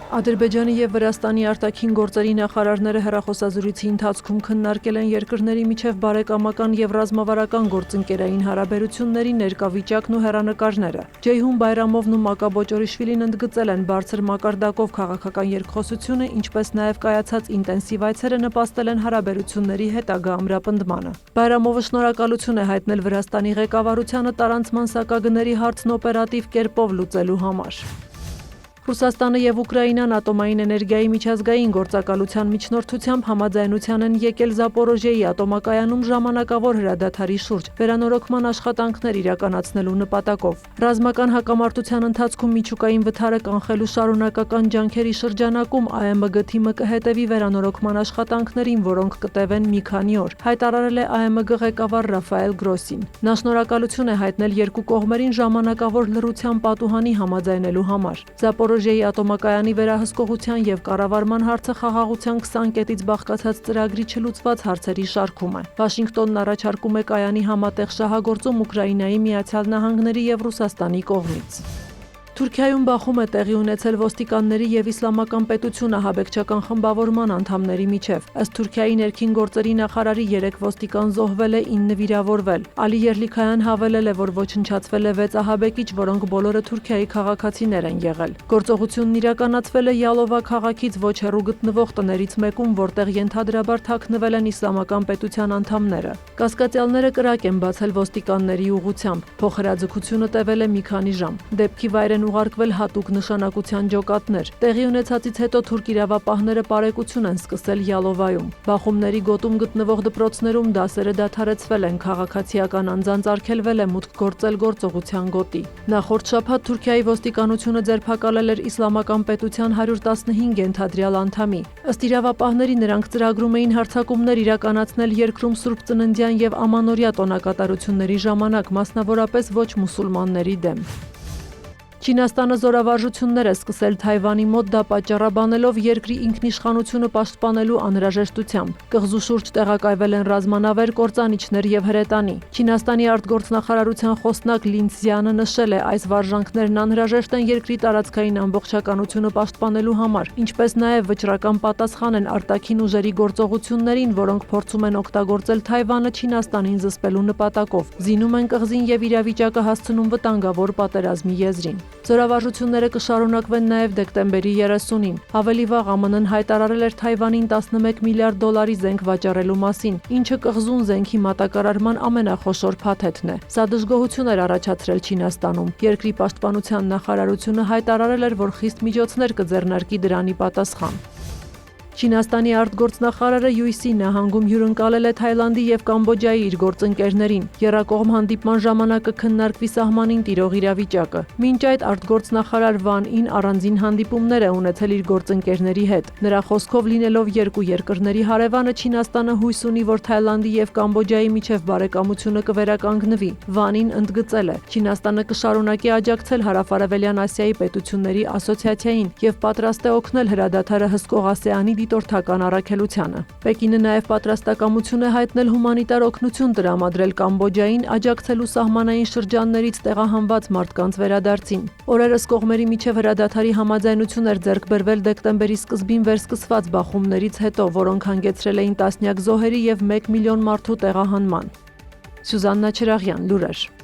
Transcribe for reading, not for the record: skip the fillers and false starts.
Ադրբեջանի և Վրաստանի արտաքին գործերի նախարարները հեռախոսազրույցի ընթացքում քննարկել են երկրների միջև բարեկամական և ռազմավարական գործընկերային հարաբերությունների ներկա վիճակն ու հեռանկարները։ Ջեյհուն Բայրամովն ու Մակա Բոճորիշվիլին ընդգծել են բարձր մակարդակով քաղաքական երկխոսությունը, ինչպես նաև կայացած ինտենսիվ այցերը նպաստել են հարաբերությունների հետագա ամրապնդմանը։ Բայրամովը շնորհակալություն է հայտնել Վրաստանի ղեկավարությանը տարանցման սակագների հարցն օպերատիվ կերպով լուծելու համար։ Ռուսաստանը և Ուկրաինան ատոմային էներգիայի միջազգային գործակալության միջնորդությամբ համաձայնության են եկել Զապորոժիեի ատոմակայանում ժամանակավոր հրադադարի շուրջ վերանորոգման աշխատանքներ իրականացնելու նպատակով։ Ռազմական հակամարտության ընթացքում միջուկային վթարը կանխելու շարունակական ջանքերի շրջանակում ԱՄԳ թիմը կհետևի վերանորոգման աշխատանքներին, որոնք կտևեն մի քանի օր, հայտարարել է ԱՄԳ ղեկավար Ռաֆայել Գրոսին։ Նա շնորհակալություն է հայտնել երկու կողմերին ժամանակավոր լռության պատուհանի համաձայնելու համար։ Զապորոժիեի ատոմակայանի վերահսկողության և կառավարման հարցը խաղաղության 20 կետից բաղկացած ծրագրի չլուծված հարցերի շարքում է։ Վաշինգտոնն առաջարկում է կայանի համատեղ շահագործում Ուկրաինայի, Միացյալ Նահանգների և Ռուսաստանի կողմից։ Թուրքիայում բախում է տեղի ունեցել ոստիկանների և Իսլամական պետություն ահաբեկչական խմբավորման անդամների միջև։ Ըստ Թուրքիայի ներքին գործերի նախարարի 3 ոստիկան զոհվել է, 9 վիրավորվել։ Ալի Երլիքայան հավելել է, որ ոչնչացվել է 6 ահաբեկիչ, որոնք բոլորը Թուրքիայի քաղաքացիներ են եղել։ Գործողությունն իրականացվել է Յալովա քաղաքից ոչ հեռու գտնվող տներից մեկում, որտեղ ենթադրաբար թաքնվել են Իսլամական պետության անդամները։ Կասկածյալները կրակ են բացել ոստիկանների ուղղությամբ։ Փոխհրաձգությունը տևել է մի քանի ժամ։ Դեպքի վայր են ուղարկվել հատուկ նշանակության ջոկատներ։ Տեղի ունեցածից հետո թուրք իրավապահները պարեկություն են սկսել Յալովայում։ Բախումների գոտում գտնվող դպրոցներում դասերը դադարեցվել են, քաղաքացիական անձանց արգելվել է մուտք գործել գործողության գոտի։ Նախորդ շաբաթ Թուրքիայի ոստիկանությունը ձերբակալել էր Իսլամական պետության 115 ենթադրյալ անդամի։ Ըստ իրավապահների, նրանք ծրագրում էին հարձակումներ իրականացնել երկրում Սուրբ Ծննդյան և Ամանորյա տոնակատարությունների ժամանակ, մասնավորապես ոչ մուսուլմանների դեմ։ Չինաստանը զորավարժություններ է սկսել Թայվանի մոտ, դա պատճառաբանելով երկրի ինքնիշխանությունը պաշտպանելու անհրաժեշտությամբ։ Կղզու շուրջ տեղակայվել են ռազմանավեր, կործանիչներ և հրետանի։ Չինաստանի արտգործնախարարության խոսնակ Լին Ցզյանը նշել է, այս վարժանքներն անհրաժեշտ են երկրի տարածքային ամբողջականությունը պաշտպանելու համար, ինչպես նաև վճռական պատասխան են արտաքին ուժերի գործողություններին, որոնք փորձում են օգտագործել Թայվանը Չինաստանին զսպելու նպատակով, զինում են կղզին և իրավիճակը հասցնում վտանգավոր պատերազմի եզրին։ Զորավարժությունները կշարունակվեն նաև դեկտեմբերի 30-ին։ Ավելի վաղ ԱՄՆ-ն հայտարարել էր Թայվանին $11 միլիարդ զենք վաճառելու մասին, ինչը կղզուն զենքի մատակարարման ամենախոշոր փաթեթն է։ Սա դժգոհություն էր առաջացրել Չինաստանում։ Երկրի պաշտպանության նախարարությունը հայտարարել էր, որ խիստ միջոցներ կձեռնարկի դրանի պատասխան։ Չինաստանի արտգործնախարարը Յուիսի նահանգում հյուրընկալել է Թայլանդի և Կամբոջայի իր գործընկերներին։ Եռակողմ հանդիպման ժամանակ կքննարկվի սահմանին տիրող իրավիճակը։ Մինչ այդ արտգործնախարար Վան Ին առանձին հանդիպումներ է ունեցել իր գործընկերների հետ։ Նրա խոսքով, լինելով երկու երկրների հարևանը, Չինաստանը հույս ունի, որ Թայլանդի և Կամբոջայի միջև բարեկամությունը կվերականգնվի։ Վանին ընդգծել է. Չինաստանը կշարունակի աջակցել Հարավարևելյան Ասիայի պետությունների ասոցիացիային և պատրաստ է օգնել հրադադարը հսկող ԱՍԵԱՆ-ի դիտորդական առաքելությանը։ Պեկինը նաև պատրաստակամություն է հայտնել հումանիտար օգնություն տրամադրել Կամբոջային, աջակցելու սահմանային շրջաններից տեղահանված մարդկանց վերադարձին։ Օրերս կողմերի միջև հրադադարի համաձայնություն էր ձեռք բերվել դեկտեմբերի սկզբին վերսկսված բախումներից հետո, որոնք հանգեցրել էին տասնյակ զոհերի և 1 միլիոն մարդու տեղահանման։ Սյուզաննա Չրաղյան, լուրեր։